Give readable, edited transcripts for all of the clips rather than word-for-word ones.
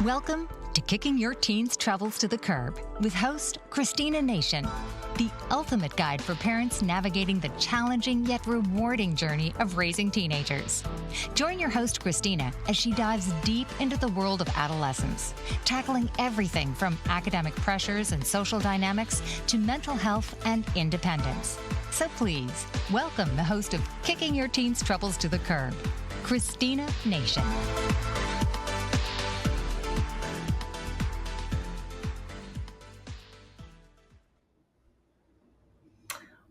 Welcome to Kicking Your Teens' Troubles to the Curb with host Christina Nation, the ultimate guide for parents navigating the challenging yet rewarding journey of raising teenagers. Join your host Christina as she dives deep into the world of adolescence, tackling everything from academic pressures and social dynamics to mental health and independence. So please, welcome the host of Kicking Your Teens' Troubles to the Curb, Christina Nation.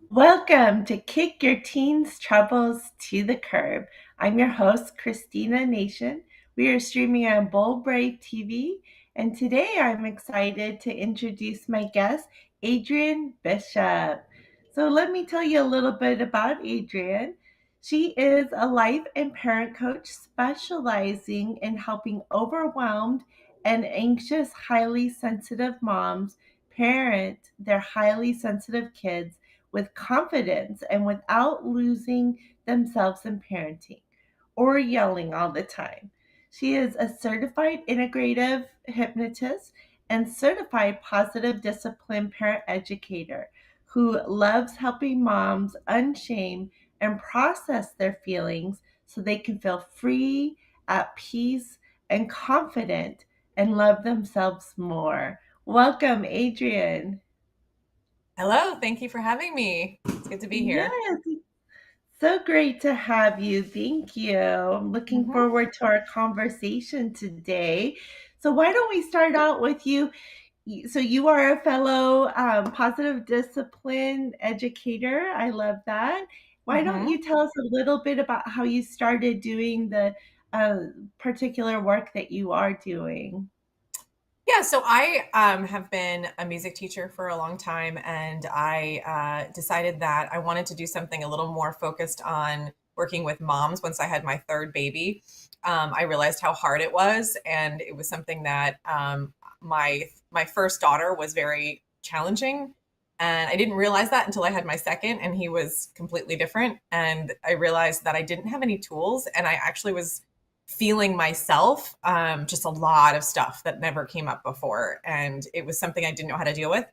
Welcome to Kick Your Teens' Troubles to the Curb. I'm your host, Christina Nation. We are streaming on Bold Brave TV, and today I'm excited to introduce my guest, Adrienne Bishop. So let me tell you a little bit about Adrienne. She is a life and parent coach specializing in helping overwhelmed and anxious, highly sensitive moms parent their highly sensitive kids with confidence and without losing themselves in parenting or yelling all the time. She is a certified integrative hypnotist and certified positive discipline parent educator who loves helping moms unshame and process their feelings so they can feel free, at peace, and confident and love themselves more. Welcome, Adrienne. Hello, thank you for having me. It's good to be here. Yes, so great to have you. Thank you. I'm looking Mhm. forward to our conversation today. So, why don't we start out with you? So, you are a fellow positive discipline educator. I love that. Why don't Mhm. you tell us a little bit about how you started doing the uh, particular work that you are doing? Yeah, so I have been a music teacher for a long time, and I decided that I wanted to do something a little more focused on working with moms once I had my third baby. I realized how hard it was, and it was something that my first daughter was very challenging, and I didn't realize that until I had my second, and he was completely different. And I realized that I didn't have any tools, and I actually was feeling myself, just a lot of stuff that never came up before. And it was something I didn't know how to deal with.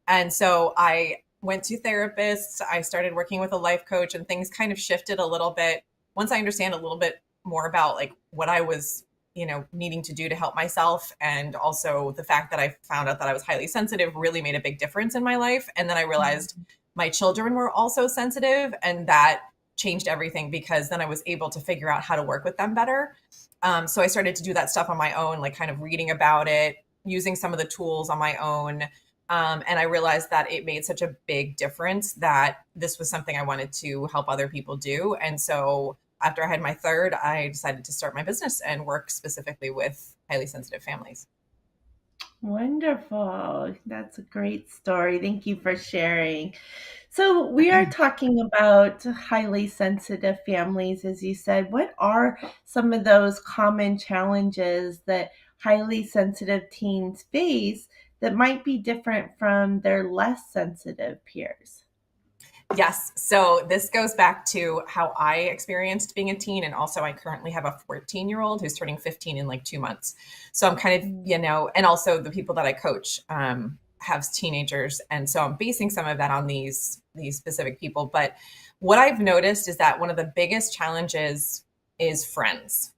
And so I went to therapists, I started working with a life coach, and things kind of shifted a little bit once I understand a little bit more about like what I was, needing to do to help myself. And also the fact that I found out that I was highly sensitive really made a big difference in my life. And then I realized my children were also sensitive, and that changed everything because then I was able to figure out how to work with them better. So I started to do that stuff on my own, like kind of reading about it, using some of the tools on my own. And I realized that it made such a big difference that this was something I wanted to help other people do. And so after I had my third, I decided to start my business and work specifically with highly sensitive families. Wonderful. That's a great story. Thank you for sharing. So, we are talking about highly sensitive families, as you said. What are some of those common challenges that highly sensitive teens face that might be different from their less sensitive peers? Yes. So this goes back to how I experienced being a teen. And also, I currently have a 14-year-old who's turning 15 in like 2 months. So I'm kind of, and also the people that I coach have teenagers. And so I'm basing some of that on these specific people. But what I've noticed is that one of the biggest challenges is friends,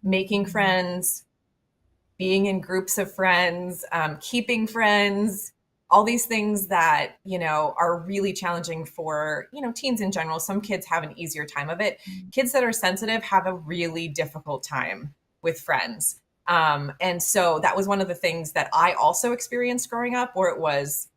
making friends, being in groups of friends, keeping friends, all these things that, are really challenging for, teens in general. Some kids have an easier time of it. Kids that are sensitive have a really difficult time with friends. And so that was one of the things that I also experienced growing up, where it was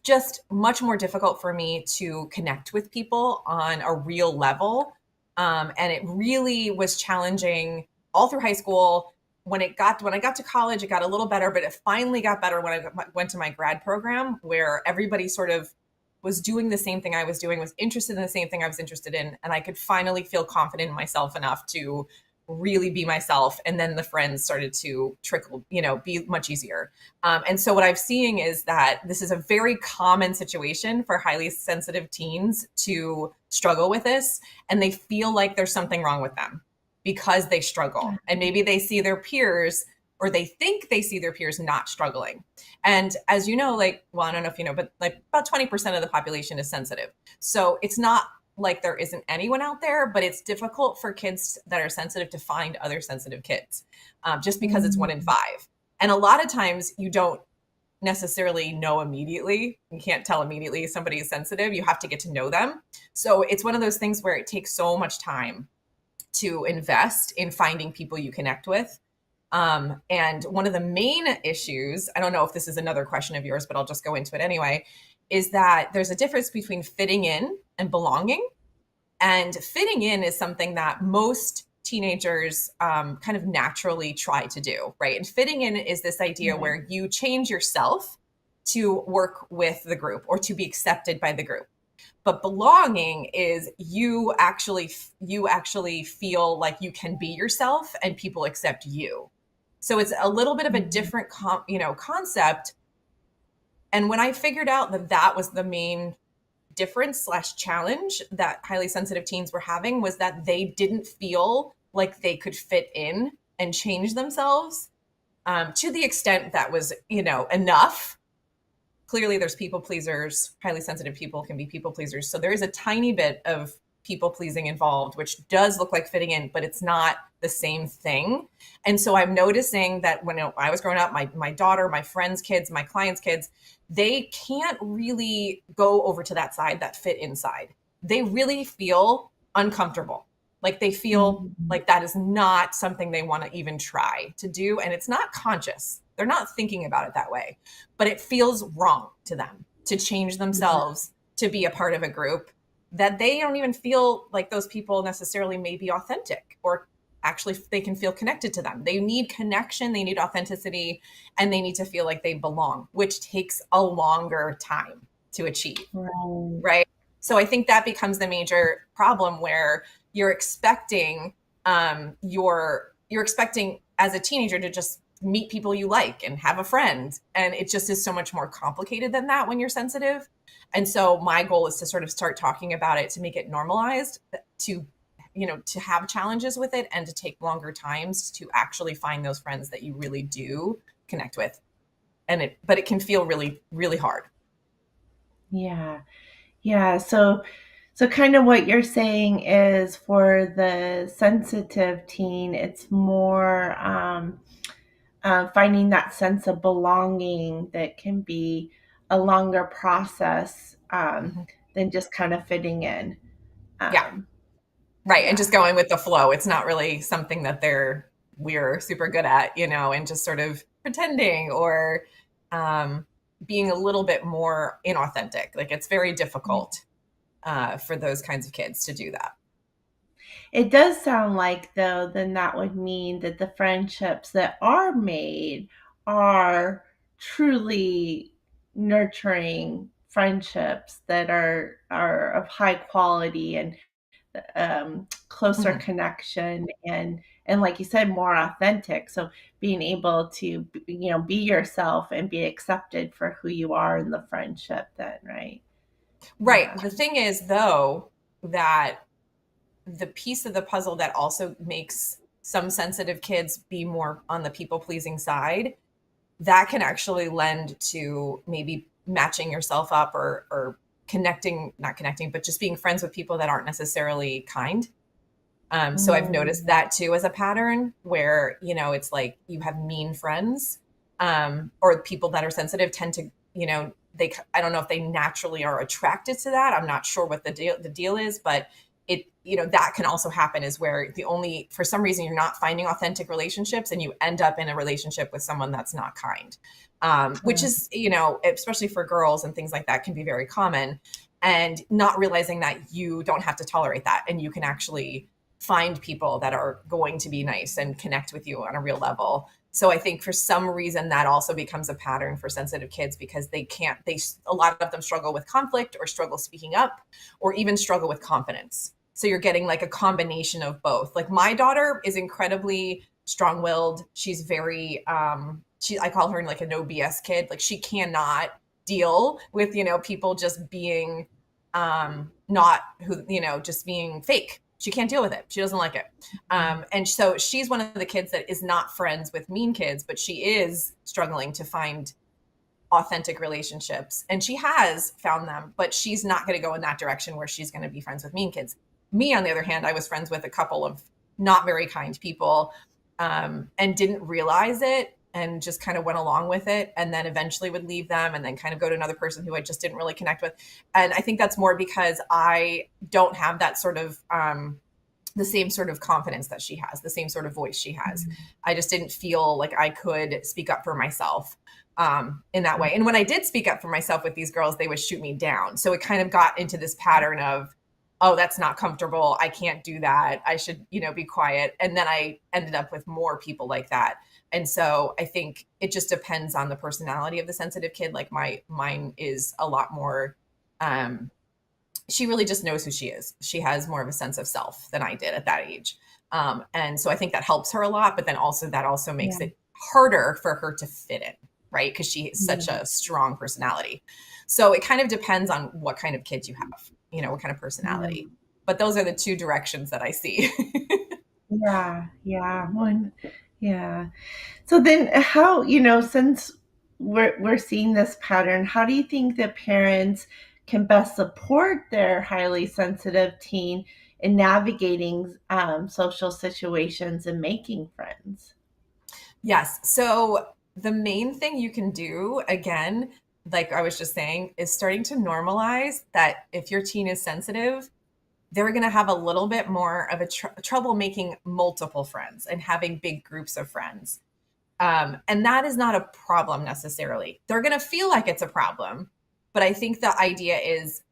just much more difficult for me to connect with people on a real level. And it really was challenging all through high school. When I got to college, it got a little better, but it finally got better when went to my grad program, where everybody sort of was doing the same thing I was doing, was interested in the same thing I was interested in, and I could finally feel confident in myself enough to really be myself. And then the friends started to trickle, be much easier. And so what I'm seeing is that this is a very common situation for highly sensitive teens to struggle with this, and they feel like there's something wrong with them because they struggle. And maybe they see their peers or they think they see their peers not struggling. And as you know, like, well, I don't know if you know, but like about 20% of the population is sensitive. So it's not like there isn't anyone out there, but it's difficult for kids that are sensitive to find other sensitive kids, just because it's 1 in 5. And a lot of times you don't necessarily know immediately. You can't tell immediately if somebody is sensitive. You have to get to know them. So it's one of those things where it takes so much time to invest in finding people you connect with. And one of the main issues, I don't know if this is another question of yours, but I'll just go into it anyway, is that there's a difference between fitting in and belonging. And fitting in is something that most teenagers kind of naturally try to do, right? And fitting in is this idea where you change yourself to work with the group or to be accepted by the group. But belonging is you actually feel like you can be yourself and people accept you. So it's a little bit of a different concept. And when I figured out that that was the main difference / challenge that highly sensitive teens were having, was that they didn't feel like they could fit in and change themselves to the extent that was, enough. Clearly there's people pleasers. Highly sensitive people can be people pleasers. So there is a tiny bit of people pleasing involved, which does look like fitting in, but it's not the same thing. And so I'm noticing that when I was growing up, my daughter, my friends' kids, my clients' kids, they can't really go over to that side, that fit inside. They really feel uncomfortable. Like they feel like that is not something they want to even try to do. And it's not conscious. They're not thinking about it that way, but it feels wrong to them to change themselves to be a part of a group that they don't even feel like those people necessarily may be authentic, or actually they can feel connected to them. They need connection, they need authenticity, and they need to feel like they belong, which takes a longer time to achieve, right? So I think that becomes the major problem, where you're expecting you're expecting as a teenager to just meet people you like and have a friend. And it just is so much more complicated than that when you're sensitive. And so my goal is to sort of start talking about it, to make it normalized, to have challenges with it, and to take longer times to actually find those friends that you really do connect with. But it can feel really, really hard. Yeah. Yeah. So kind of what you're saying is, for the sensitive teen, it's more finding that sense of belonging that can be a longer process than just kind of fitting in. Yeah. Right. And just going with the flow. It's not really something that we're super good at, and just sort of pretending or being a little bit more inauthentic. Like it's very difficult for those kinds of kids to do that. It does sound like, though, then that would mean that the friendships that are made are truly nurturing friendships that are of high quality and closer connection, and like you said, more authentic. So being able to be yourself and be accepted for who you are in the friendship, then, right? Right. The thing is, though, that the piece of the puzzle that also makes some sensitive kids be more on the people pleasing side, that can actually lend to maybe matching yourself up or not connecting, but just being friends with people that aren't necessarily kind. So I've noticed that too, as a pattern where, it's like you have mean friends, or people that are sensitive tend to, I don't know if they naturally are attracted to that. I'm not sure what the deal is, but that can also happen, is where for some reason you're not finding authentic relationships and you end up in a relationship with someone that's not kind, which is, especially for girls and things like that, can be very common, and not realizing that you don't have to tolerate that. And you can actually find people that are going to be nice and connect with you on a real level. So I think for some reason that also becomes a pattern for sensitive kids, because a lot of them struggle with conflict, or struggle speaking up, or even struggle with confidence. So you're getting like a combination of both. Like my daughter is incredibly strong-willed. She's very, I call her like a no BS kid. Like she cannot deal with, people just being, not who, just being fake. She can't deal with it. She doesn't like it. And so she's one of the kids that is not friends with mean kids, but she is struggling to find authentic relationships. And she has found them, but she's not going to go in that direction where she's going to be friends with mean kids. Me, on the other hand, I was friends with a couple of not very kind people, and didn't realize it and just kind of went along with it, and then eventually would leave them and then kind of go to another person who I just didn't really connect with. And I think that's more because I don't have that sort of the same sort of confidence that she has, the same sort of voice she has. I just didn't feel like I could speak up for myself in that way. And when I did speak up for myself with these girls, they would shoot me down. So it kind of got into this pattern of, oh, that's not comfortable. I can't do that. I should, be quiet. And then I ended up with more people like that. And so I think it just depends on the personality of the sensitive kid. Like mine is a lot more, she really just knows who she is. She has more of a sense of self than I did at that age. And so I think that helps her a lot, but then also that also makes it harder for her to fit in, right? Because she is such a strong personality. So it kind of depends on what kind of kids you have, what kind of personality. But those are the two directions that I see. Yeah. So then how, since we're seeing this pattern, how do you think that parents can best support their highly sensitive teen in navigating social situations and making friends? Yes. So the main thing you can do, again, like I was just saying, is starting to normalize that if your teen is sensitive, they're going to have a little bit more of a trouble making multiple friends and having big groups of friends. And that is not a problem necessarily. They're going to feel like it's a problem. But I think the idea is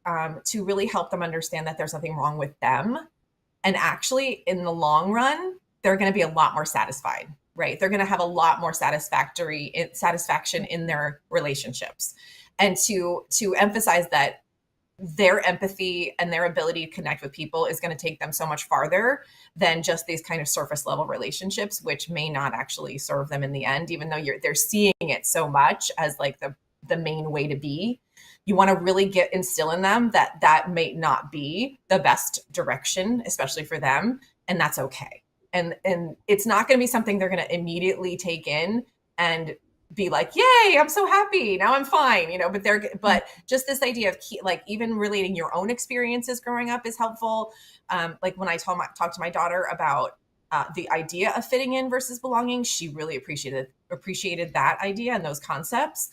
to really help them understand that there's nothing wrong with them. And actually, in the long run, they're going to be a lot more satisfied, right? They're going to have a lot more satisfaction in their relationships. And to emphasize that their empathy and their ability to connect with people is going to take them so much farther than just these kind of surface level relationships, which may not actually serve them in the end, even though they're seeing it so much as like the main way to be. You want to really instill in them that may not be the best direction, especially for them, and that's okay. And it's not going to be something they're going to immediately take in and be like, yay, I'm so happy. Now I'm fine, but just this idea of like even relating your own experiences growing up is helpful. Like when I talked to my daughter about the idea of fitting in versus belonging, she really appreciated that idea and those concepts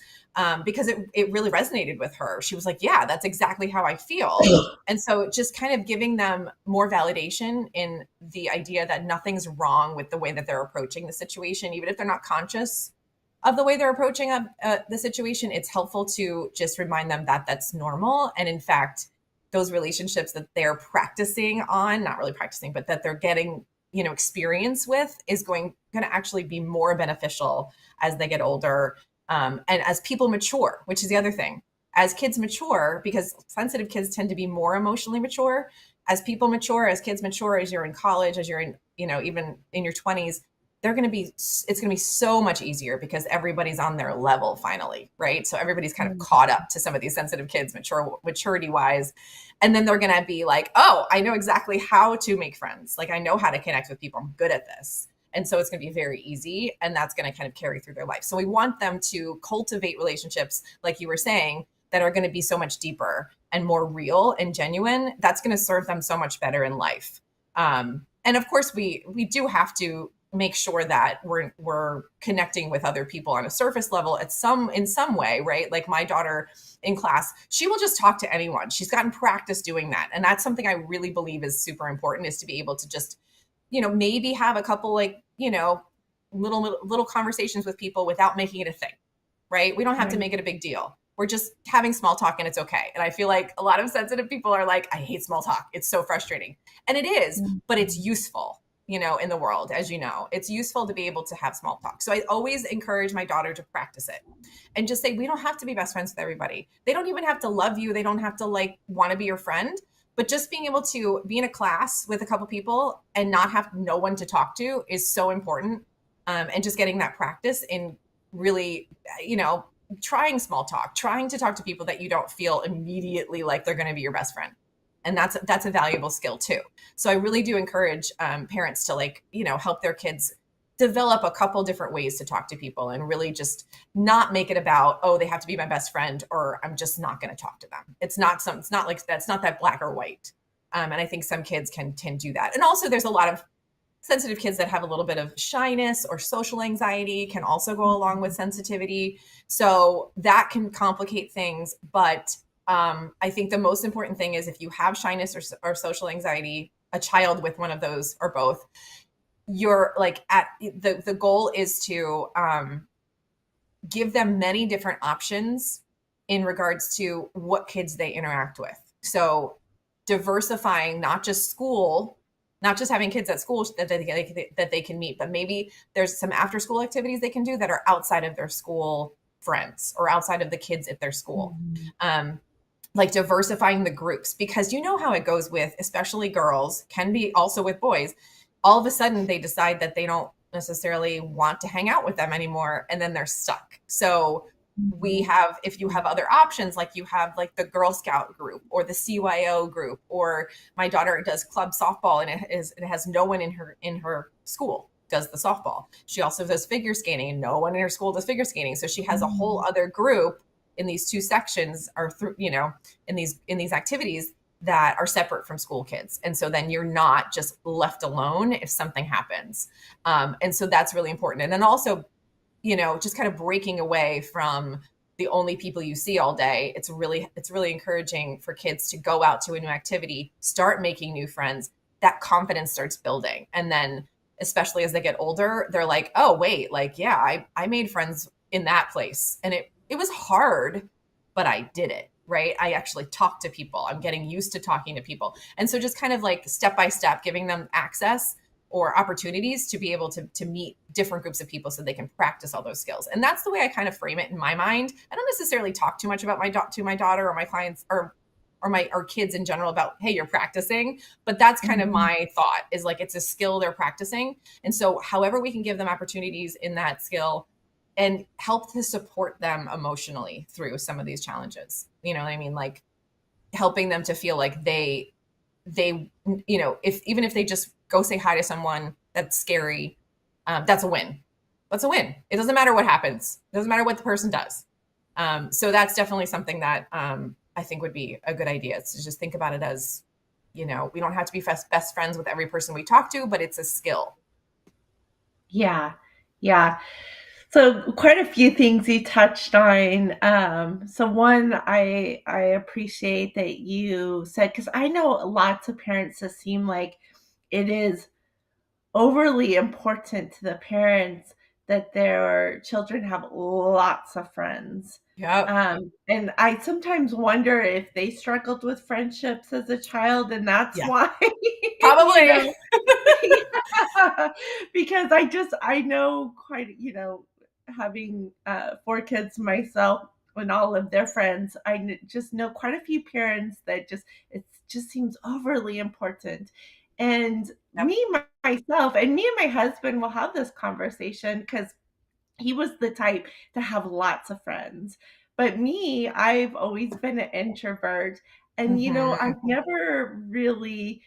because it really resonated with her. She was like, yeah, that's exactly how I feel. And so just kind of giving them more validation in the idea that nothing's wrong with the way that they're approaching the situation, even if they're not conscious of the way they're approaching the situation. It's helpful to just remind them that that's normal. And in fact, those relationships that they're practicing on, not really practicing, but that they're getting, experience with is going to actually be more beneficial as they get older. And as people mature, which is the other thing, as kids mature, because sensitive kids tend to be more emotionally mature. As people mature, as kids mature, as you're in college, as you're in, even in your 20s, it's going to be so much easier because everybody's on their level finally, right? So everybody's kind of caught up to some of these sensitive kids maturity wise. And then they're going to be like, oh, I know exactly how to make friends. Like I know how to connect with people. I'm good at this. And so it's going to be very easy. And that's going to kind of carry through their life. So we want them to cultivate relationships, like you were saying, that are going to be so much deeper and more real and genuine. That's going to serve them so much better in life. And of course, we do have to make sure that we're connecting with other people on a surface level in some way, right? Like my daughter in class, she will just talk to anyone. She's gotten practice doing that. And that's something I really believe is super important, is to be able to just, maybe have a couple like, little conversations with people without making it a thing, right? We don't have to make it a big deal. We're just having small talk and it's okay. And I feel like a lot of sensitive people are like, I hate small talk. It's so frustrating. And it is, but it's useful. In the world, as you know, it's useful to be able to have small talk. So I always encourage my daughter to practice it and just say, we don't have to be best friends with everybody. They don't even have to love you. They don't have to want to be your friend, but just being able to be in a class with a couple people and not have no one to talk to is so important. And just getting that practice in really, trying small talk, trying to talk to people that you don't feel immediately like they're going to be your best friend. And that's a valuable skill too. So I really do encourage parents to, like, help their kids develop a couple different ways to talk to people, and really just not make it about, oh, they have to be my best friend, or I'm just not going to talk to them. It's not like, that's not that black or white. And I think some kids can do that. And also there's a lot of sensitive kids that have a little bit of shyness or social anxiety, can also go along with sensitivity. So that can complicate things. But I think the most important thing is, if you have shyness or social anxiety, a child with one of those or both, you're like, at the goal is to give them many different options in regards to what kids they interact with. So diversifying, not just having kids at school that they can meet, but maybe there's some after school activities they can do that are outside of their school friends or outside of the kids at their school. Like diversifying the groups, because you know how it goes with, especially girls, can be also with boys. All of a sudden they decide that they don't necessarily want to hang out with them anymore, and then they're stuck. So if you have other options, like you have like the Girl Scout group or the CYO group, or my daughter does club softball, and it has no one in her school does the softball. She also does figure skating, and no one in her school does figure skating. So she has a whole other group in these two sections, or through, in these activities that are separate from school kids. And so then you're not just left alone if something happens. And so that's really important. And then also, just kind of breaking away from the only people you see all day. It's really encouraging for kids to go out to a new activity, start making new friends. That confidence starts building. And then, especially as they get older, they're like, oh, wait, like, yeah, I made friends in that place. And it was hard, but I did it, right? I actually talked to people. I'm getting used to talking to people. And so just kind of like step by step, giving them access or opportunities to be able to meet different groups of people so they can practice all those skills. And that's the way I kind of frame it in my mind. I don't necessarily talk too much about my daughter or my clients or kids in general about, hey, you're practicing, but that's kind of my thought, is like, it's a skill they're practicing. And so however we can give them opportunities in that skill and help to support them emotionally through some of these challenges, you know what I mean? Like helping them to feel like they, even if they just go say hi to someone that's scary, that's a win. That's a win. It doesn't matter what happens. It doesn't matter what the person does. So that's definitely something that I think would be a good idea. It's to just think about it as, we don't have to be best friends with every person we talk to, but it's a skill. Yeah. Yeah. So quite a few things you touched on. So one, I appreciate that you said, because I know lots of parents that seem like it is overly important to the parents that their children have lots of friends. Yeah. And I sometimes wonder if they struggled with friendships as a child, and that's why. Probably. Yeah. Because I know quite, having 4 kids myself and all of their friends, just know quite a few parents that it just seems overly important. And myself, and me and my husband will have this conversation, because he was the type to have lots of friends. But me, I've always been an introvert. And, I've never really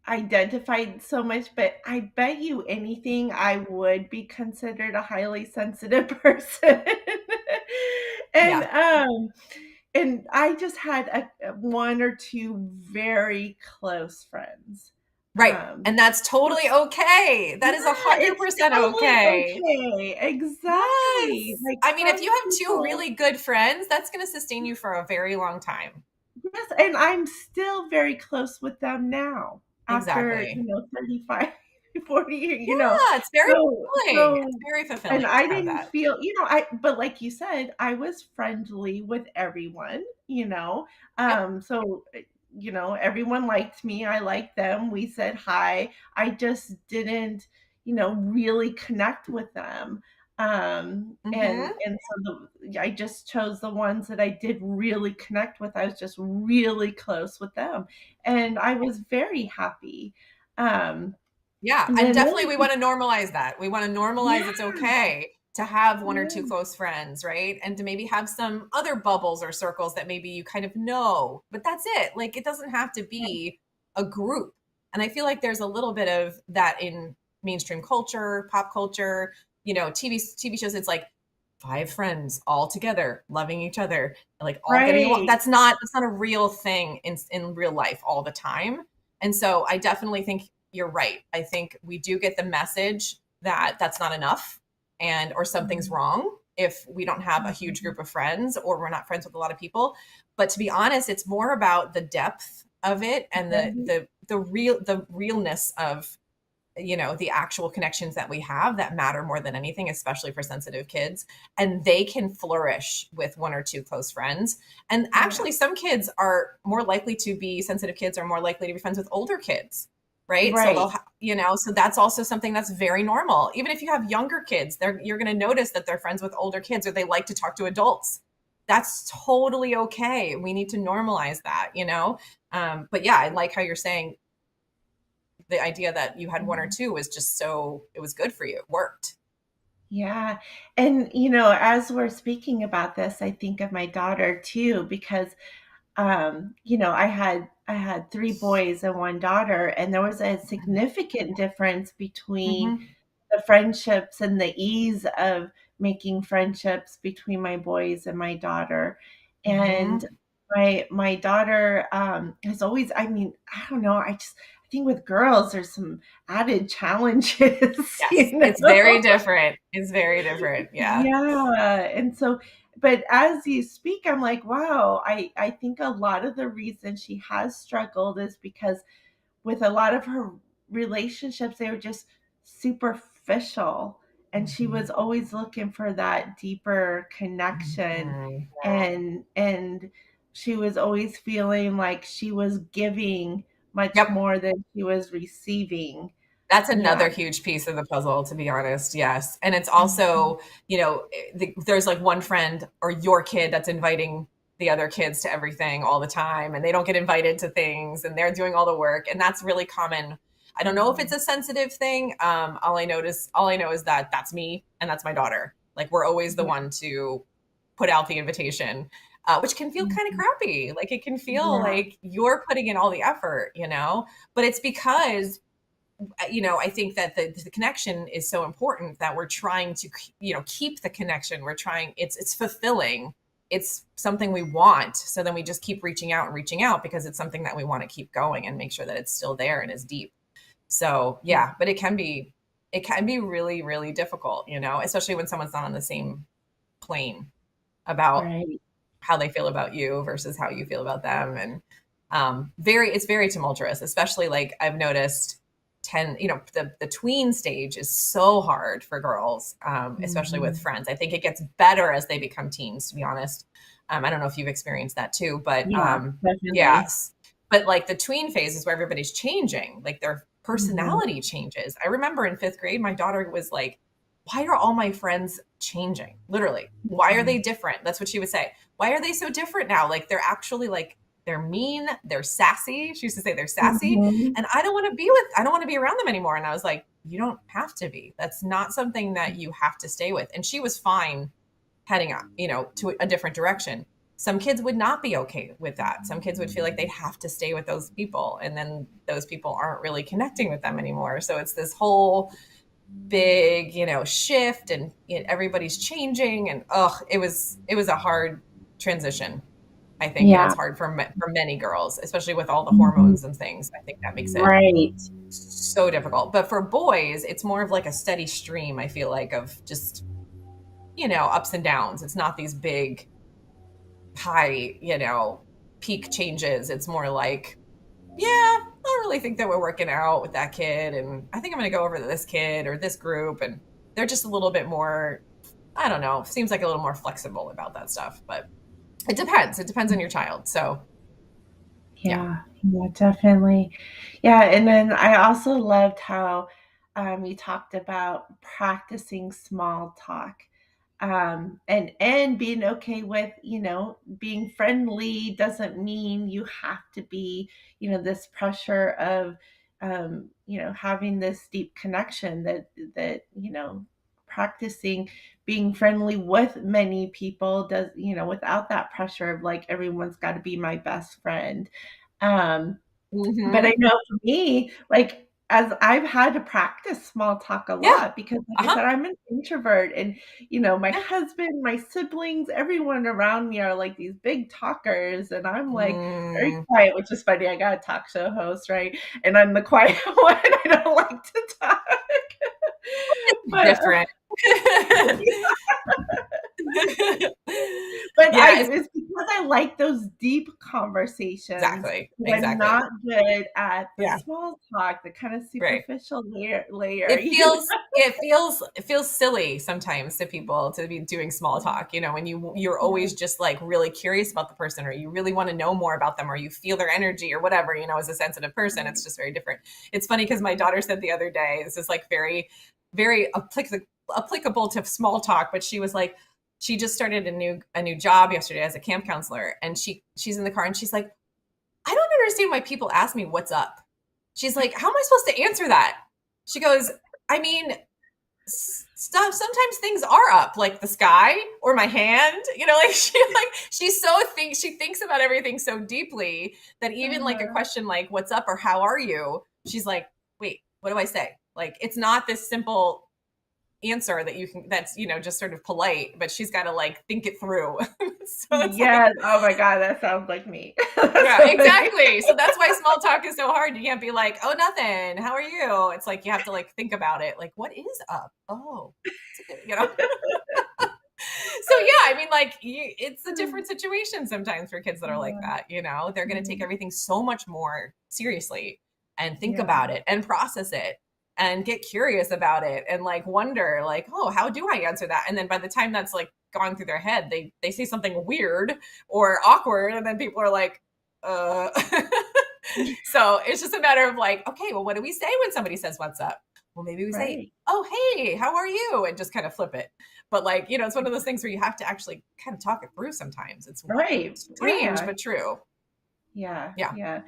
identified so much, but I bet you anything I would be considered a highly sensitive person. And and I just had one or two very close friends. Right. And that's totally okay. That is 100% okay. Okay. Exactly. Yes. Like, I mean, if you have 2 really good friends, that's going to sustain you for a very long time. Yes, and I'm still very close with them now. After, Exactly. 35, 40 years, it's very fulfilling. It's very fulfilling. And I didn't feel, but like you said, I was friendly with everyone, so, everyone liked me. I liked them. We said hi. I just didn't, really connect with them. And so I just chose the ones that I did really connect with. I was just really close with them, and I was very happy. And definitely we want to normalize that. We want to normalize it's okay to have one or two Yeah. close friends, right? And to maybe have some other bubbles or circles that maybe you kind of know, but that's it. Like it doesn't have to be a group. And I feel like there's a little bit of that in mainstream culture, pop culture, TV shows. It's like five friends all together, loving each other, like all getting along. Right. That's not a real thing in real life all the time. And so I definitely think you're right. I think we do get the message that that's not enough and or something's wrong if we don't have a huge group of friends or we're not friends with a lot of people. But to be honest, it's more about the depth of it and the realness of the actual connections that we have that matter more than anything, especially for sensitive kids. And they can flourish with one or two close friends. And Yeah. actually, some kids are more likely to be sensitive kids are more likely to be friends with older kids. Right. So Right. so that's also something that's very normal. Even if you have younger kids, you're going to notice that they're friends with older kids or they like to talk to adults. That's totally okay. We need to normalize that. But yeah, I like how you're saying the idea that you had one or two was just so it was good for you. It worked. Yeah. And, as we're speaking about this, I think of my daughter too, because, I had three boys and one daughter, and there was a significant difference between Mm-hmm. the friendships and the ease of making friendships between my boys and my daughter. And Mm-hmm. my daughter has always, I mean, I don't know, I think with girls there's some added challenges, Yes, you it's know. very different. It's very different. Yeah. Yeah, and so but as you speak, I'm like, wow, I think a lot of the reason she has struggled is because with a lot of her relationships, they were just superficial, and she was always looking for that deeper connection, Mm. and she was always feeling like she was giving much Yep. more than she was receiving. That's Yeah. another huge piece of the puzzle, to be honest. Yes. And it's Mhm. also, there's like one friend or your kid that's inviting the other kids to everything all the time, and they don't get invited to things, and they're doing all the work. And that's really common. I don't know if it's a sensitive thing. All I know is that that's me and that's my daughter. Like we're always the Yeah. one to put out the invitation, which can feel kind of Mhm. crappy. Like it can feel Yeah. like you're putting in all the effort, but it's because I think that the connection is so important that we're trying to, keep the connection. We're trying, it's fulfilling. It's something we want. So then we just keep reaching out and reaching out because it's something that we want to keep going and make sure that it's still there and is deep. So yeah, but it can be really, really difficult, especially when someone's not on the same plane about Right. how they feel about you versus how you feel about them. And it's very tumultuous, especially like I've noticed 10, the tween stage is so hard for girls, especially with Mhm. friends. I think it gets better as they become teens, to be honest. I don't know if you've experienced that too, but Yeah, definitely. yes. But like the tween phase is where everybody's changing, like their Mhm. personality changes. I remember in fifth grade, my daughter was like, why are all my friends changing? Literally, why are they Mhm. different? That's what she would say. Why are they so different now? Like they're actually like they're mean, they're sassy. She used to say they're sassy, Mhm. and I don't want to be around them anymore. And I was like, you don't have to be. That's not something that you have to stay with. And she was fine heading up, to a different direction. Some kids would not be okay with that. Some kids would feel like they have to stay with those people, and then those people aren't really connecting with them anymore. So it's this whole big, shift, and everybody's changing, and it was a hard transition, I think, and Yeah. it's hard for many girls, especially with all the Mhm. hormones and things. I think that makes it Right. so difficult. But for boys, it's more of like a steady stream, I feel like, of just, ups and downs. It's not these big high, peak changes. It's more like, yeah, I don't really think that we're working out with that kid. And I think I'm going to go over to this kid or this group. And they're just a little bit more, I don't know, seems like a little more flexible about that stuff. But it depends. It depends on your child. So, yeah. Yeah, yeah, definitely. Yeah, and then I also loved how you talked about practicing small talk, and being okay with being friendly doesn't mean you have to be this pressure of having this deep connection that practicing being friendly with many people, does, without that pressure of like everyone's got to be my best friend. But I Mhm. know for me, like, as I've had to practice small talk a Yeah. lot because, like I Uh-huh. said, I'm an introvert, and, my Yeah. husband, my siblings, everyone around me are like these big talkers, and I'm like very Mm, quiet, which is funny. I got a talk show host, right? And I'm the quiet one. I don't like to talk. But different. But Yeah, it's because I like those deep conversations, exactly, but I'm exactly. not good at the Yeah, small talk, the kind of right. superficial layer, It feels silly sometimes to people to be doing small talk, when you're Yeah, always just like really curious about the person, or you really want to know more about them, or you feel their energy or whatever, as a sensitive person, it's right. just very different. It's funny because my daughter said the other day, this is like very, very applicable to small talk, but she was like, she just started a new job yesterday as a camp counselor, and she's in the car and she's like, I don't understand why people ask me what's up. She's like, how am I supposed to answer that? She goes, I mean, stuff, sometimes things are up, like the sky or my hand, like she thinks about everything so deeply that even like a Uh-huh. question like what's up or how are you, she's like, wait, what do I say? Like, it's not this simple answer that you can, that's just sort of polite, but she's got to like think it through. So it's like, Yes. Oh my God, that sounds like me. That's yeah, so funny. exactly. So that's why small talk is so hard. You can't be like, oh, nothing, how are you? It's like you have to like think about it, like, what is up? Oh, it's a good. So yeah, I mean, like, it's a different situation sometimes for kids that are like Yeah. that. They're going to take Mhm. everything so much more seriously and think Yeah. about it and process it and get curious about it and like wonder, like, oh, how do I answer that? And then by the time that's like going through their head, they say something weird or awkward, and then people are like, uh. So it's just a matter of like, okay, well, what do we say when somebody says what's up? Well, maybe we say, Right. oh, hey, how are you? And just kind of flip it. But like, it's one of those things where you have to actually kind of talk it through sometimes. It's Right. strange, Yeah. but true. Yeah. Yeah. Yeah.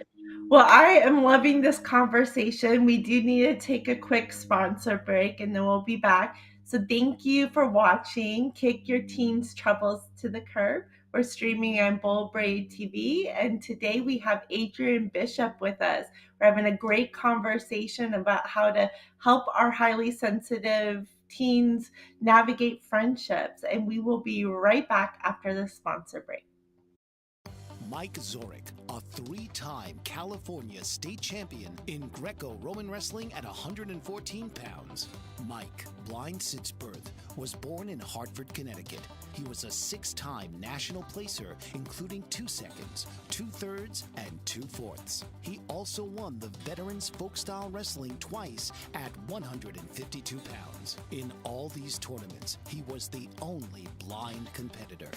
Well, I am loving this conversation. We do need to take a quick sponsor break and then we'll be back. So, thank you for watching Kick Your Teens Troubles to the Curb. We're streaming on Bold Brave TV, and today we have Adrian Bishop with us. We're having a great conversation about how to help our highly sensitive teens navigate friendships, and we will be right back after the sponsor break. Mike Zorek, a three-time California state champion in Greco-Roman wrestling at 114 pounds. Mike, blind since birth, was born in Hartford, Connecticut. He was a six-time national placer, including 2 seconds, 2/3, and 2/4. He also won the Veterans Folk-Style Wrestling twice at 152 pounds. In all these tournaments, he was the only blind competitor.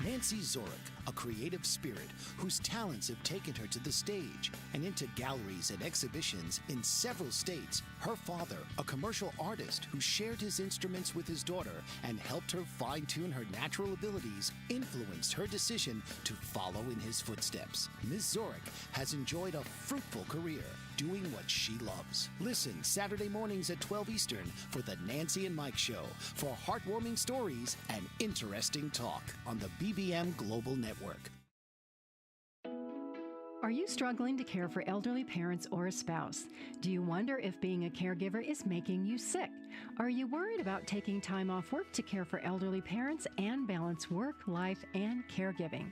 Nancy Zorek, a creative spirit whose talents have taken her to the stage and into galleries and exhibitions in several states. Her father, a commercial artist who shared his instruments with his daughter and helped her fine-tune her natural abilities, influenced her decision to follow in his footsteps. Ms. Zorek has enjoyed a fruitful career doing what she loves. Listen Saturday mornings at 12 Eastern for the Nancy and Mike Show for heartwarming stories and interesting talk on the BBM Global Network. Are you struggling to care for elderly parents or a spouse? Do you wonder if being a caregiver is making you sick? Are you worried about taking time off work to care for elderly parents and balance work, life, and caregiving?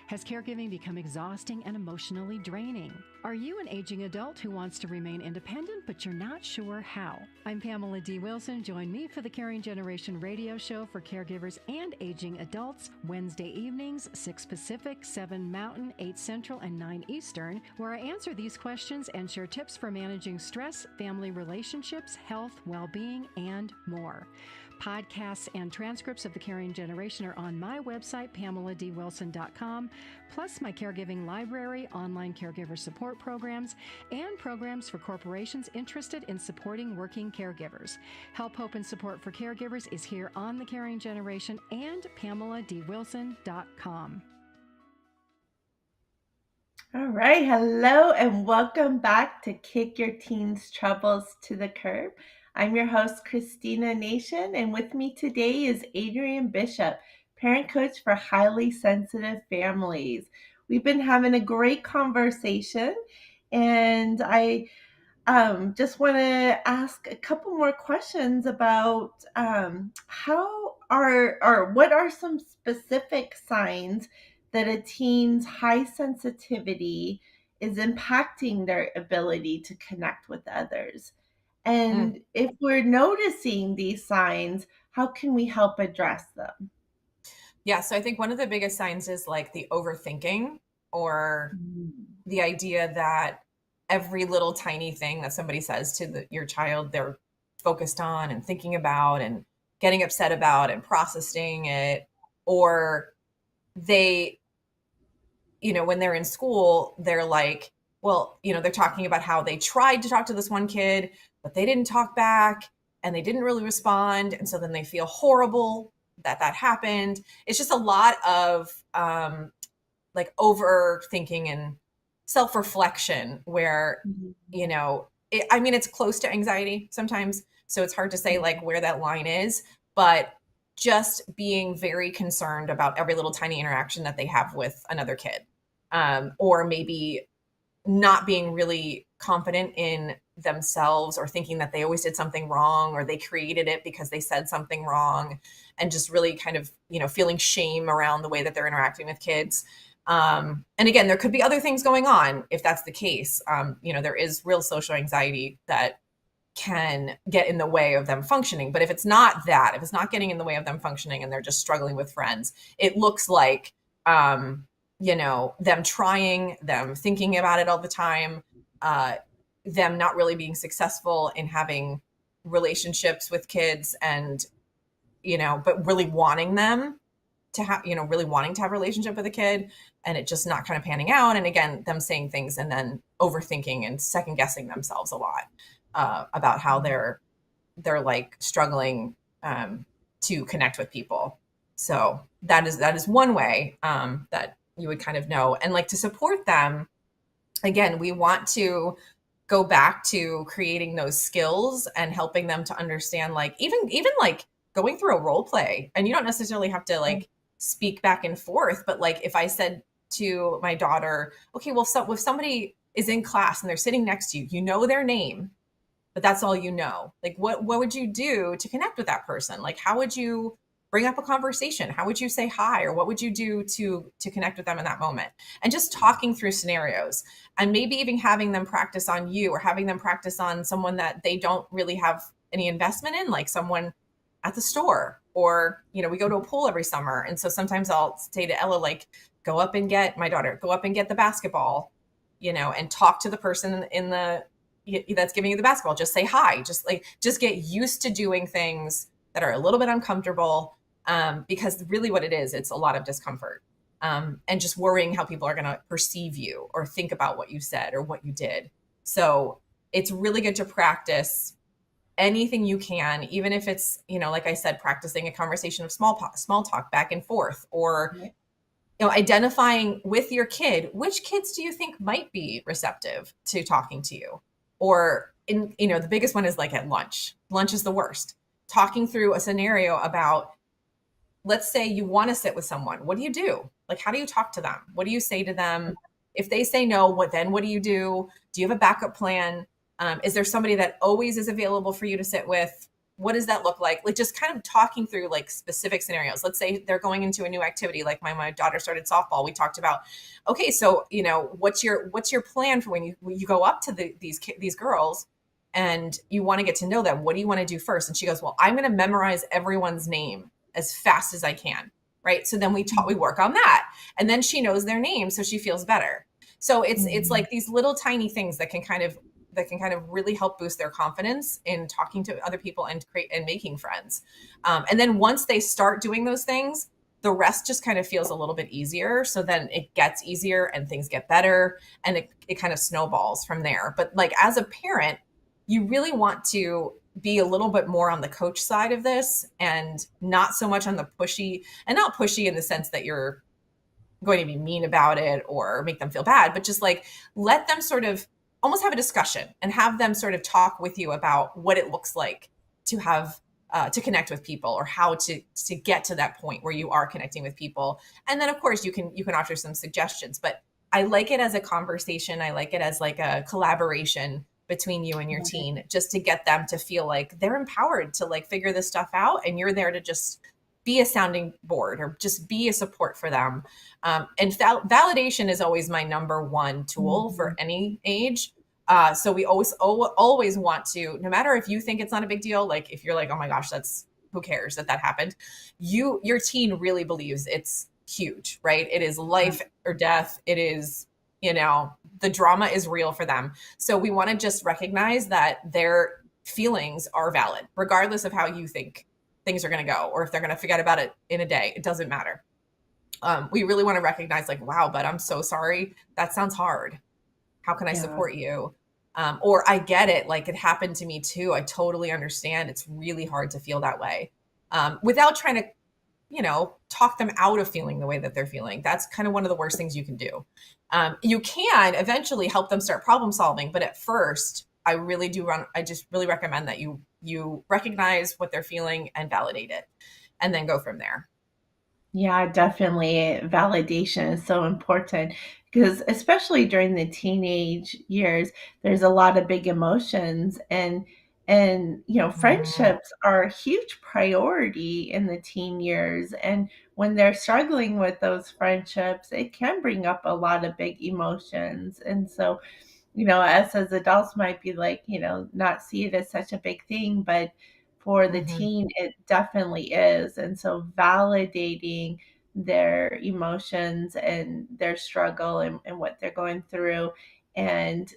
Has caregiving become exhausting and emotionally draining? Are you an aging adult who wants to remain independent but you're not sure how? I'm Pamela D. Wilson. Join me for the Caring Generation radio show for caregivers and aging adults, Wednesday evenings, 6 Pacific, 7 Mountain, 8 Central, and 9 Eastern, where I answer these questions and share tips for managing stress, family relationships, health, well-being, and more. Podcasts and transcripts of The Caring Generation are on my website, PamelaDWilson.com, plus my caregiving library, online caregiver support programs, and programs for corporations interested in supporting working caregivers. Help, hope, and support for caregivers is here on The Caring Generation and PamelaDWilson.com. All right. Hello and welcome back to Kick Your Teens Troubles to the Curb. I'm your host, Christina Nation, and with me today is Adrienne Bishop, parent coach for highly sensitive families. We've been having a great conversation, and I just want to ask a couple more questions about how are or what are some specific signs that a teen's high sensitivity is impacting their ability to connect with others. Mm. And if we're noticing these signs, how can we help address them? Yeah. So I think one of the biggest signs is like the overthinking, or Mm. the idea that every little tiny thing that somebody says to your child, they're focused on and thinking about and getting upset about and processing it. Or they, when they're in school, they're like, well, they're talking about how they tried to talk to this one kid, but they didn't talk back and they didn't really respond. And so then they feel horrible that happened. It's just a lot of like overthinking and self-reflection where, Mhm. it's close to anxiety sometimes. So it's hard to say like where that line is, but just being very concerned about every little tiny interaction that they have with another kid. Or maybe not being really confident in themselves, or thinking that they always did something wrong, or they created it because they said something wrong, and just really kind of, feeling shame around the way that they're interacting with kids. And again, there could be other things going on if that's the case. There is real social anxiety that can get in the way of them functioning. But if it's not that, if it's not getting in the way of them functioning and they're just struggling with friends, it looks like, them trying, them thinking about it all the time, uh, them not really being successful in having relationships with kids, and, but really wanting them to have, really wanting to have a relationship with a kid, and it just not kind of panning out. And again, them saying things and then overthinking and second guessing themselves a lot, about how they're like struggling, to connect with people. So that is one way, that you would kind of know. And like to support them, again, we want to go back to creating those skills and helping them to understand, like even like going through a role play, and you don't necessarily have to like speak back and forth, but like if I said to my daughter, okay, well, so if somebody is in class and they're sitting next to you, you know their name, but that's all you know. Like what would you do to connect with that person? Like how would you bring up a conversation? How would you say hi, or what would you do to connect with them in that moment? And just talking through scenarios, and maybe even having them practice on you, or having them practice on someone that they don't really have any investment in, like someone at the store. Or, we go to a pool every summer, and so sometimes I'll say to Ella, like, go up and get the basketball, and talk to the person that's giving you the basketball. Just say hi. Just get used to doing things that are a little bit uncomfortable, because really what it is, it's a lot of discomfort, and just worrying how people are going to perceive you or think about what you said or what you did. So it's really good to practice anything you can, even if it's, like I said, practicing a conversation of small talk back and forth, or identifying with your kid, which kids do you think might be receptive to talking to you? Or the biggest one is like at lunch. Lunch is the worst. Talking through a scenario about, let's say you want to sit with someone. What do you do? Like, how do you talk to them? What do you say to them? If they say no, what do you do? Do you have a backup plan? Is there somebody that always is available for you to sit with? What does that look like? Like just kind of talking through like specific scenarios. Let's say they're going into a new activity. Like my daughter started softball. We talked about, okay, so, what's your plan for when you go up to these girls and you want to get to know them? What do you want to do first? And she goes, well, I'm going to memorize everyone's name as fast as I can. Right. So then we work on that. And then she knows their name, so she feels better. So it's like these little tiny things that can kind of really help boost their confidence in talking to other people and making friends. And then once they start doing those things, the rest just kind of feels a little bit easier. So then it gets easier and things get better, and it kind of snowballs from there. But like as a parent, you really want to be a little bit more on the coach side of this, and not so much on the pushy, and not pushy in the sense that you're going to be mean about it or make them feel bad, but just like let them sort of almost have a discussion and have them sort of talk with you about what it looks like to have to connect with people, or how to get to that point where you are connecting with people. And then of course you can offer some suggestions, but I like it as a conversation. I like it as like a collaboration between you and your teen, just to get them to feel like they're empowered to like figure this stuff out, and you're there to just be a sounding board or just be a support for them. And validation is always my number one tool for any age. So we always want to, no matter if you think it's not a big deal, like if you're like, oh my gosh, who cares that happened? Your teen really believes it's huge, right? It is life or death. It is, the drama is real for them. So we want to just recognize that their feelings are valid, regardless of how you think things are going to go, or if they're going to forget about it in a day. It doesn't matter. We really want to recognize like, wow, but I'm so sorry. That sounds hard. How can I support you? Or I get it. Like it happened to me too. I totally understand. It's really hard to feel that way, without trying to, talk them out of feeling the way that they're feeling. That's kind of one of the worst things you can do. You can eventually help them start problem solving, but at first I just really recommend that you recognize what they're feeling and validate it, and then go from there. Yeah, definitely. Validation is so important because especially during the teenage years, there's a lot of big emotions, and friendships are a huge priority in the teen years. And when they're struggling with those friendships, it can bring up a lot of big emotions. And so, us as adults might be like, not see it as such a big thing, but for the teen, it definitely is. And so validating their emotions and their struggle and what they're going through, and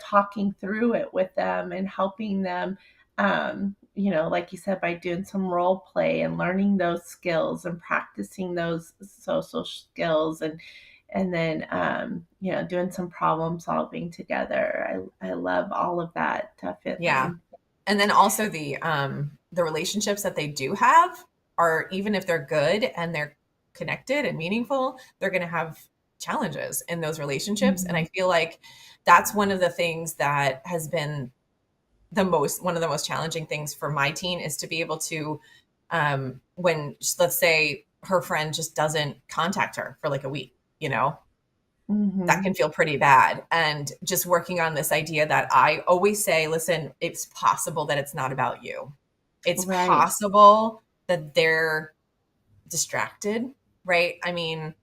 talking through it with them and helping them, like you said, by doing some role play and learning those skills and practicing those social skills, and then doing some problem solving together. I love all of that, definitely. Yeah. And then also the relationships that they do have are, even if they're good and they're connected and meaningful, they're going to have challenges in those relationships. And I feel like that's one of the things that has been one of the most challenging things for my teen, is to be able to, when let's say her friend just doesn't contact her for like a week, that can feel pretty bad. And just working on this idea that I always say, listen, it's possible that it's not about you. It's possible that they're distracted, right? I mean,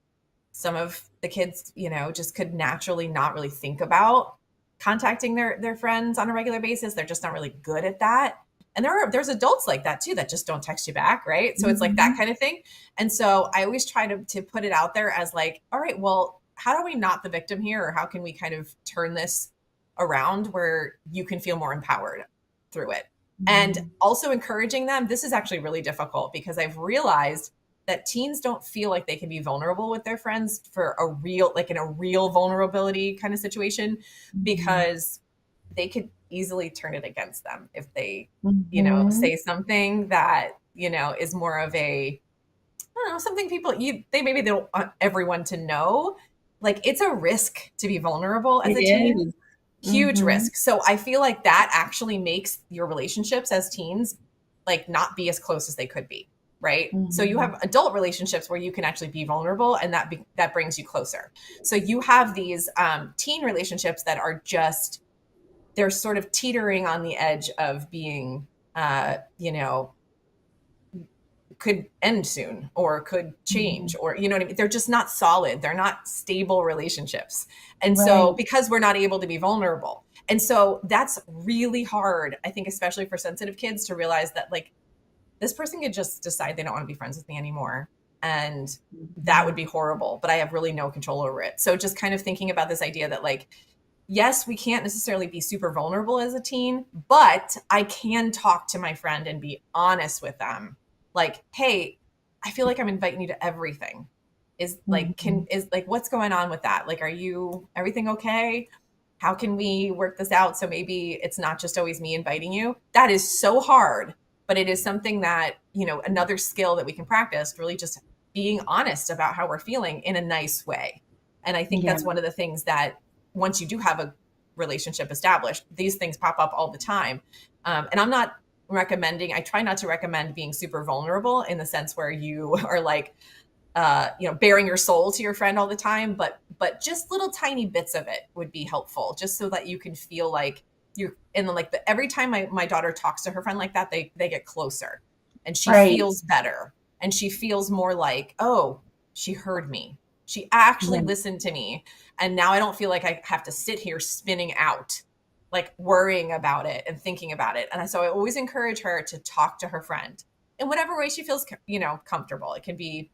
some of the kids, just could naturally not really think about contacting their friends on a regular basis. They're just not really good at that. And there's adults like that too, that just don't text you back, right? So it's like that kind of thing. And so I always try to put it out there as like, all right, well, how are we not the victim here? Or how can we kind of turn this around where you can feel more empowered through it? And also encouraging them. This is actually really difficult because I've realized that teens don't feel like they can be vulnerable with their friends for in a real vulnerability kind of situation, because they could easily turn it against them if they, say something that, is more of a, I don't know, something they don't want everyone to know. Like, it's a risk to be vulnerable as a teen. Huge risk. So I feel like that actually makes your relationships as teens like not be as close as they could be. Right. So you have adult relationships where you can actually be vulnerable, and that brings you closer. So you have these teen relationships that are just, they're sort of teetering on the edge of being, could end soon or could change, or, you know what I mean? They're just not solid. They're not stable relationships. And so because we're not able to be vulnerable. And so that's really hard, I think, especially for sensitive kids, to realize that like, this person could just decide they don't want to be friends with me anymore. And that would be horrible, but I have really no control over it. So just kind of thinking about this idea that like, yes, we can't necessarily be super vulnerable as a teen, but I can talk to my friend and be honest with them. Like, hey, I feel like I'm inviting you to everything. Is what's going on with that? Like, everything okay? How can we work this out? So maybe it's not just always me inviting you. That is so hard. But it is something that, another skill that we can practice, really just being honest about how we're feeling in a nice way. And I think that's one of the things that once you do have a relationship established, these things pop up all the time. And I'm not recommending, I try not to recommend being super vulnerable in the sense where you are like, bearing your soul to your friend all the time, but just little tiny bits of it would be helpful, just so that you can feel like you're in the, like, every time my daughter talks to her friend like that, they get closer, and she Right. feels better, and she feels more like, oh, she heard me. She actually Yeah. listened to me. And now I don't feel like I have to sit here spinning out, like worrying about it and thinking about it. And so I always encourage her to talk to her friend in whatever way she feels, comfortable. It can be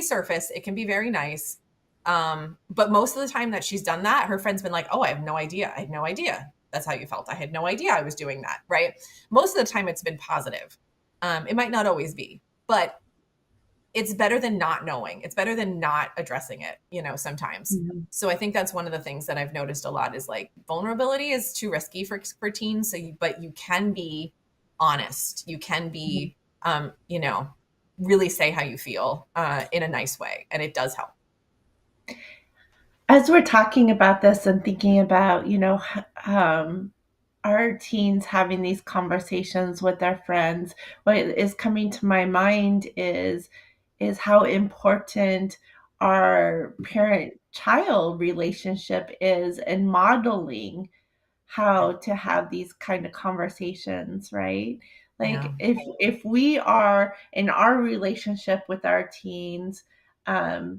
surface. It can be very nice. But most of the time that she's done that, her friend's been like, oh, I have no idea. I had no idea that's how you felt. I had no idea I was doing that. Right. Most of the time it's been positive. It might not always be, but it's better than not knowing. It's better than not addressing it, sometimes. Mhm. So I think that's one of the things that I've noticed a lot is like vulnerability is too risky for teens. But you can be honest. You can be, really say how you feel in a nice way. And it does help. As we're talking about this and thinking about, our teens having these conversations with their friends, what is coming to my mind is how important our parent-child relationship is in modeling how to have these kind of conversations, right? Yeah. Like if we are in our relationship with our teens,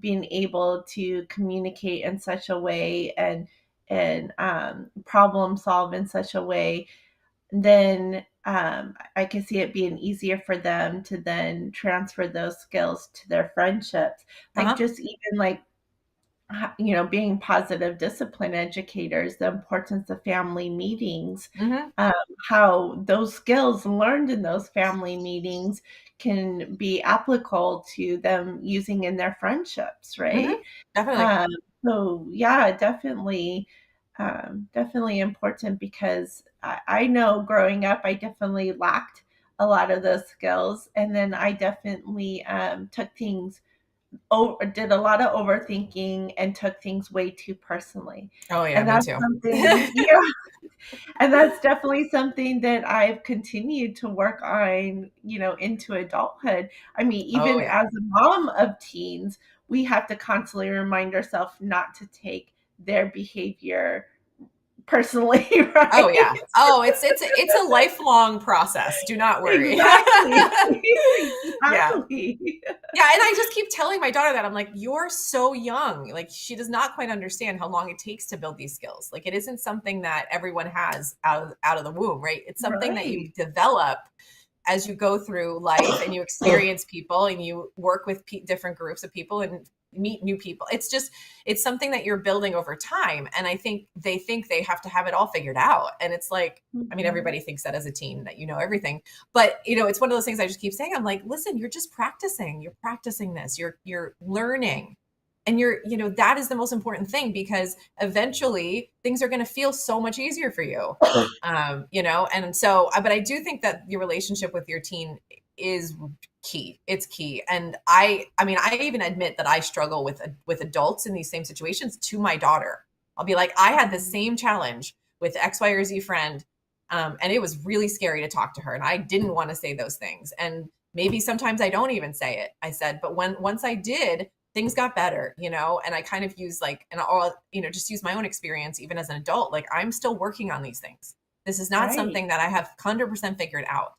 being able to communicate in such a way and problem solve in such a way, then I can see it being easier for them to then transfer those skills to their friendships. Like Uh-huh. just even like being positive discipline educators, the importance of family meetings, Mm-hmm. um, how those skills learned in those family meetings can be applicable to them using in their friendships, Mm-hmm. right? Definitely. Um, so yeah, definitely important because I know growing up, I definitely lacked a lot of those skills, and then I definitely took things did a lot of overthinking and took things way too personally. Oh yeah, And me that's too. something, yeah, and that's definitely something that I've continued to work on, into adulthood. I mean, Oh even yeah. as a mom of teens, we have to constantly remind ourselves not to take their behavior personally, Oh right? yeah. Oh, it's a lifelong process. Do not worry. Exactly. Yeah. Exactly. Yeah, and I just keep telling my daughter that I'm like, you're so young. Like she does not quite understand how long it takes to build these skills. Like it isn't something that everyone has out of the womb, right? It's something that you Right. develop as you go through life and you experience people and you work with different groups of people and meet new people. It's something that you're building over time. And I think they have to have it all figured out. And it's like, I mean, Mhm. everybody thinks that as a teen that you know everything, but it's one of those things I just keep saying. I'm like, listen, you're just practicing. You're practicing this. You're learning. And that is the most important thing because eventually things are going to feel so much easier for you. And so, but I do think that your relationship with your teen is key. It's key. And I mean, I even admit that I struggle with adults in these same situations to my daughter. I'll be like, I had the same challenge with X, Y, or Z friend. And it was really scary to talk to her. And I didn't want to say those things. And maybe sometimes I don't even say it. I said, but once I did, things got better, and I kind of use like, and I'll, just use my own experience, even as an adult, like I'm still working on these things. This is not Right. something that I have 100% figured out,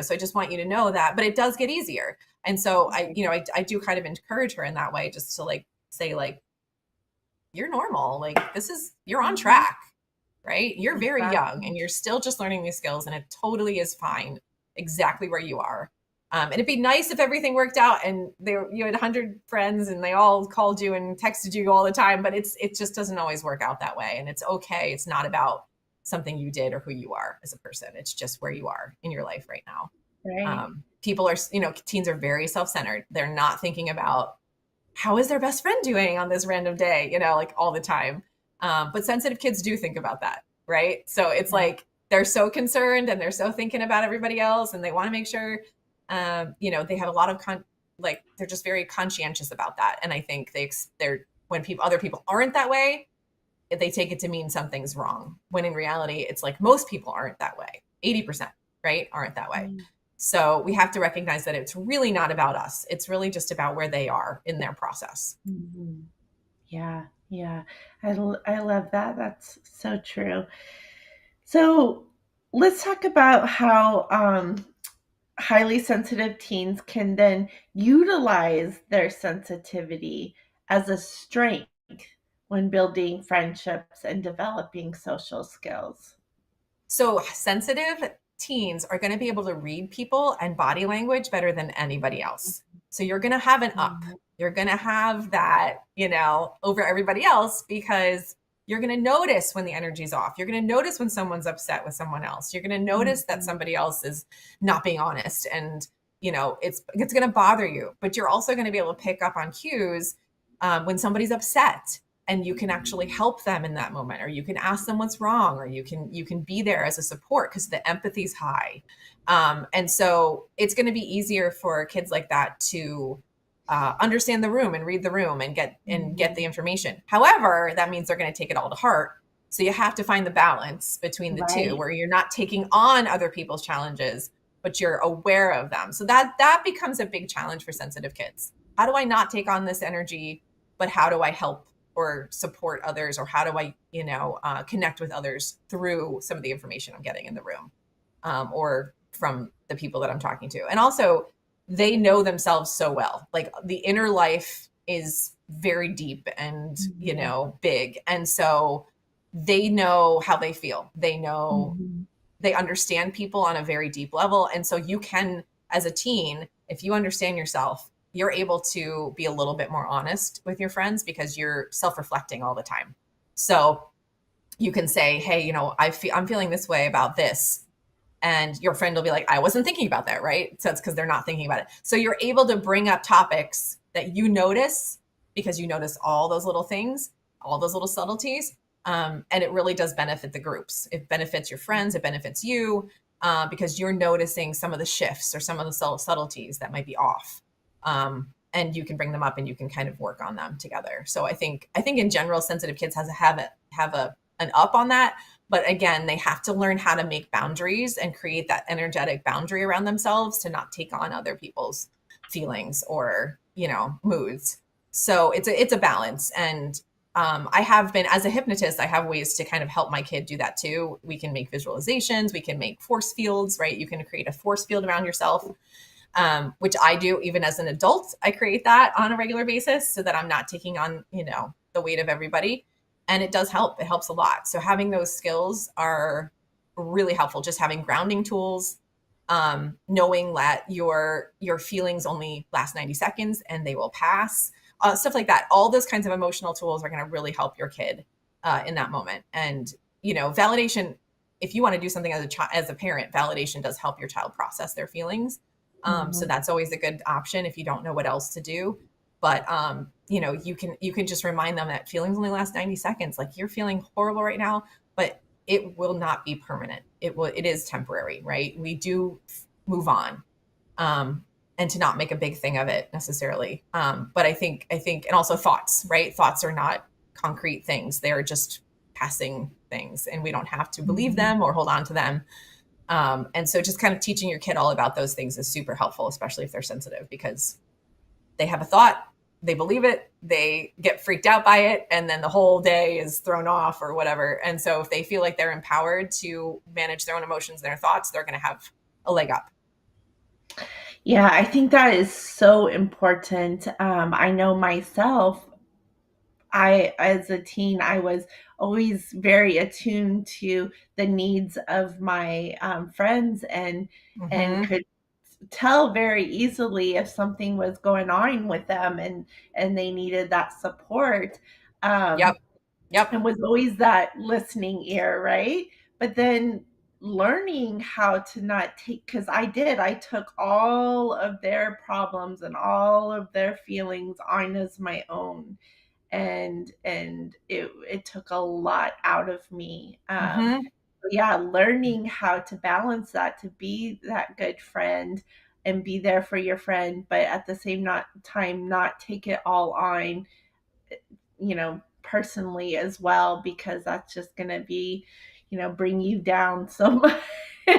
so I just want you to know that, but it does get easier. And so I do kind of encourage her in that way, just to like say like, you're normal. Like you're on Mhm. track, right? You're very young Exactly. and you're still just learning these skills and it totally is fine exactly where you are. And it'd be nice if everything worked out and you had 100 friends and they all called you and texted you all the time, but it just doesn't always work out that way. And it's okay. It's not about something you did or who you are as a person. It's just where you are in your life right now. Right. People are, teens are very self-centered. They're not thinking about how is their best friend doing on this random day, like all the time. But sensitive kids do think about that, right? So it's Yeah. like they're so concerned and they're so thinking about everybody else, and they want to make sure, they have a lot of like they're just very conscientious about that. And I think they're when other people aren't that way, they take it to mean something's wrong. When in reality, it's like most people aren't that way, 80%, right, aren't that way. So we have to recognize that it's really not about us. It's really just about where they are in their process. Mm-hmm. Yeah, yeah. I love that. That's so true. So let's talk about how highly sensitive teens can then utilize their sensitivity as a strength when building friendships and developing social skills. So sensitive teens are going to be able to read people and body language better than anybody else. So you're going to have an up. You're going to have that, over everybody else, because you're going to notice when the energy's off. You're going to notice when someone's upset with someone else. You're going to notice that somebody else is not being honest, and it's going to bother you. But you're also going to be able to pick up on cues when somebody's upset, and you can actually help them in that moment, or you can ask them what's wrong, or you can be there as a support because the empathy's high. And so it's going to be easier for kids like that to understand the room and read the room and get the information. However, that means they're going to take it all to heart. So you have to find the balance between the two, where you're not taking on other people's challenges, but you're aware of them. So that becomes a big challenge for sensitive kids. How do I not take on this energy, but how do I help or support others, or how do I, connect with others through some of the information I'm getting in the room, or from the people that I'm talking to. And also, they know themselves so well. Like, the inner life is very deep and, big. And so they know how they feel. They know, they understand people on a very deep level. And so you can, as a teen, if you understand yourself, you're able to be a little bit more honest with your friends because you're self-reflecting all the time. So you can say, hey, I'm feeling this way about this. And your friend will be like, I wasn't thinking about that, right? So it's because they're not thinking about it. So you're able to bring up topics that you notice because you notice all those little things, all those little subtleties. And it really does benefit the groups. It benefits your friends. It benefits you because you're noticing some of the shifts or some of the subtleties that might be off. And you can bring them up and you can kind of work on them together. So I think in general, sensitive kids have an up on that. But again, they have to learn how to make boundaries and create that energetic boundary around themselves to not take on other people's feelings or, moods. So it's a balance. And I have been, as a hypnotist, I have ways to kind of help my kid do that too. We can make visualizations, we can make force fields, right? You can create a force field around yourself. Which I do even as an adult. I create that on a regular basis so that I'm not taking on, the weight of everybody. And it does help. It helps a lot. So having those skills are really helpful. Just having grounding tools, knowing that your feelings only last 90 seconds and they will pass, stuff like that. All those kinds of emotional tools are going to really help your kid in that moment. And, validation, if you want to do something as a parent, validation does help your child process their feelings. So that's always a good option if you don't know what else to do. But, you can just remind them that feelings only last 90 seconds. Like, you're feeling horrible right now, but it will not be permanent. It is temporary, right? We do move on, and to not make a big thing of it necessarily. But I think, and also thoughts, right? Thoughts are not concrete things. They're just passing things, and we don't have to believe them or hold on to them. And so just kind of teaching your kid all about those things is super helpful, especially if they're sensitive, because they have a thought, they believe it, they get freaked out by it, and then the whole day is thrown off or whatever. And so if they feel like they're empowered to manage their own emotions and their thoughts, they're going to have a leg up. Yeah, I think that is so important. I know myself, as a teen, I was always very attuned to the needs of my friends and could tell very easily if something was going on with them and they needed that support. Yep. And was always that listening ear, right? But then learning how to not take, because I took all of their problems and all of their feelings on as my own, and it took a lot out of me. Yeah, learning how to balance that, to be that good friend and be there for your friend, but at the same time not take it all on, personally as well, because that's just going to be, bring you down so much.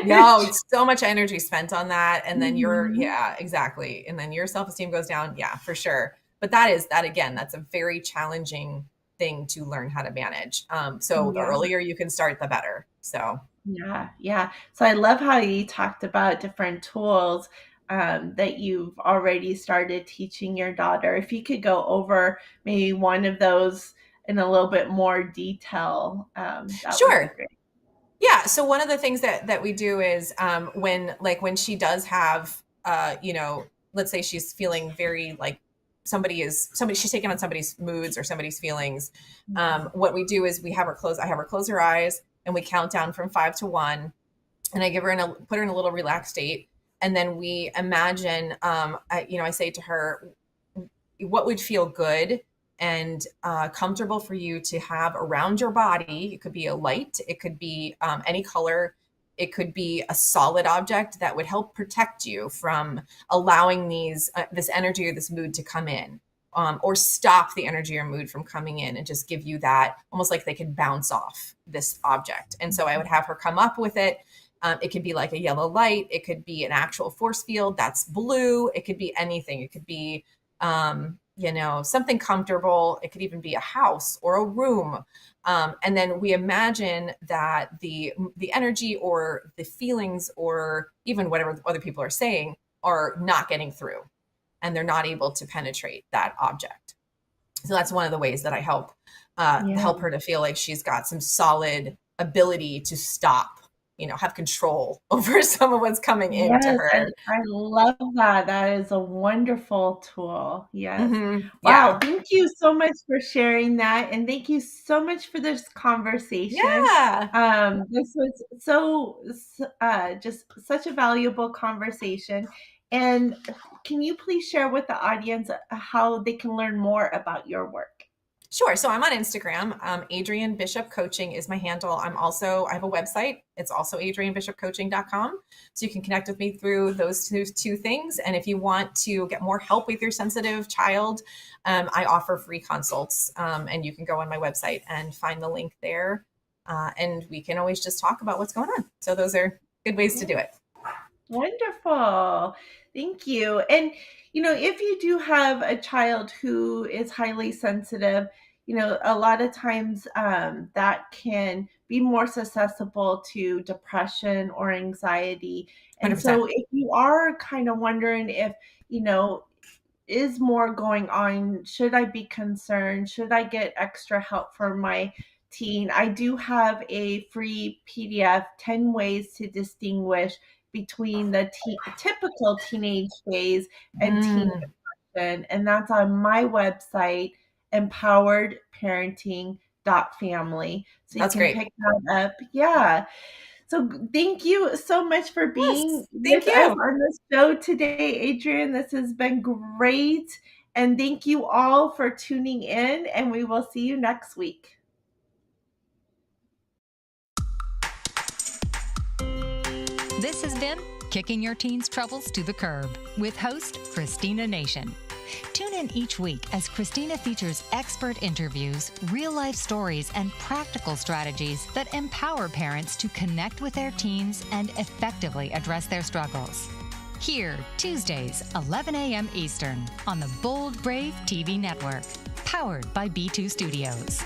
No, it's so much energy spent on that. And then Mhm. yeah, exactly. And then your self-esteem goes down. Yeah, for sure. But that again, that's a very challenging thing to learn how to manage. So the Yeah. earlier you can start, the better. So Yeah, yeah. So I love how you talked about different tools that you've already started teaching your daughter. If you could go over maybe one of those in a little bit more detail, that would be sure. great. Yeah. So one of the things that we do is when she does have let's say she's feeling very like somebody she's taking on somebody's moods or somebody's feelings. Mhm. What we do is I have her close her eyes and we count down from 5 to 1, and I give her put her in a little relaxed state, and then we imagine I say to her, what would feel good and comfortable for you to have around your body. It could be a light, it could be any color, it could be a solid object that would help protect you from allowing this energy or this mood to come in, or stop the energy or mood from coming in, and just give you that, almost like they could bounce off this object. And so I would have her come up with it. It could be like a yellow light, it could be an actual force field that's blue, it could be anything, it could be something comfortable. It could even be a house or a room. And then we imagine that the energy or the feelings or even whatever other people are saying are not getting through, and they're not able to penetrate that object. So that's one of the ways that I Yeah. help her to feel like she's got some solid ability to stop, have control over some of what's coming into Yes, her. I love that. That is a wonderful tool. Yes. Wow, Yeah. thank you so much for sharing that, and thank you so much for this conversation. Yeah. This was just such a valuable conversation. And can you please share with the audience how they can learn more about your work? Sure. So I'm on Instagram. Adrian Bishop Coaching is my handle. I have a website. It's also adrianbishopcoaching.com. So you can connect with me through those two things. And if you want to get more help with your sensitive child, I offer free consults. And you can go on my website and find the link there. And we can always just talk about what's going on. So those are good ways to do it. Wonderful. Thank you. And, if you do have a child who is highly sensitive, a lot of times that can be more susceptible to depression or anxiety. And 100%. so if you are kind of wondering if, you know, is more going on, should I be concerned? Should I get extra help for my teen? I do have a free PDF, 10 ways to distinguish between the typical teenage phase and teen Mm, depression, and that's on my website, empoweredparenting.family. So you that's can great. pick that up. Yeah. So thank you so much for being Yes. Thank with us you. on the show today, Adrian. This has been great. And thank you all for tuning in, and we will see you next week. This has been Kicking Your Teen's Troubles to the Curb with host Christina Nation. Tune in each week as Christina features expert interviews, real-life stories, and practical strategies that empower parents to connect with their teens and effectively address their struggles. Here, Tuesdays, 11 a.m. Eastern, on the Bold Brave TV network, powered by B2 Studios.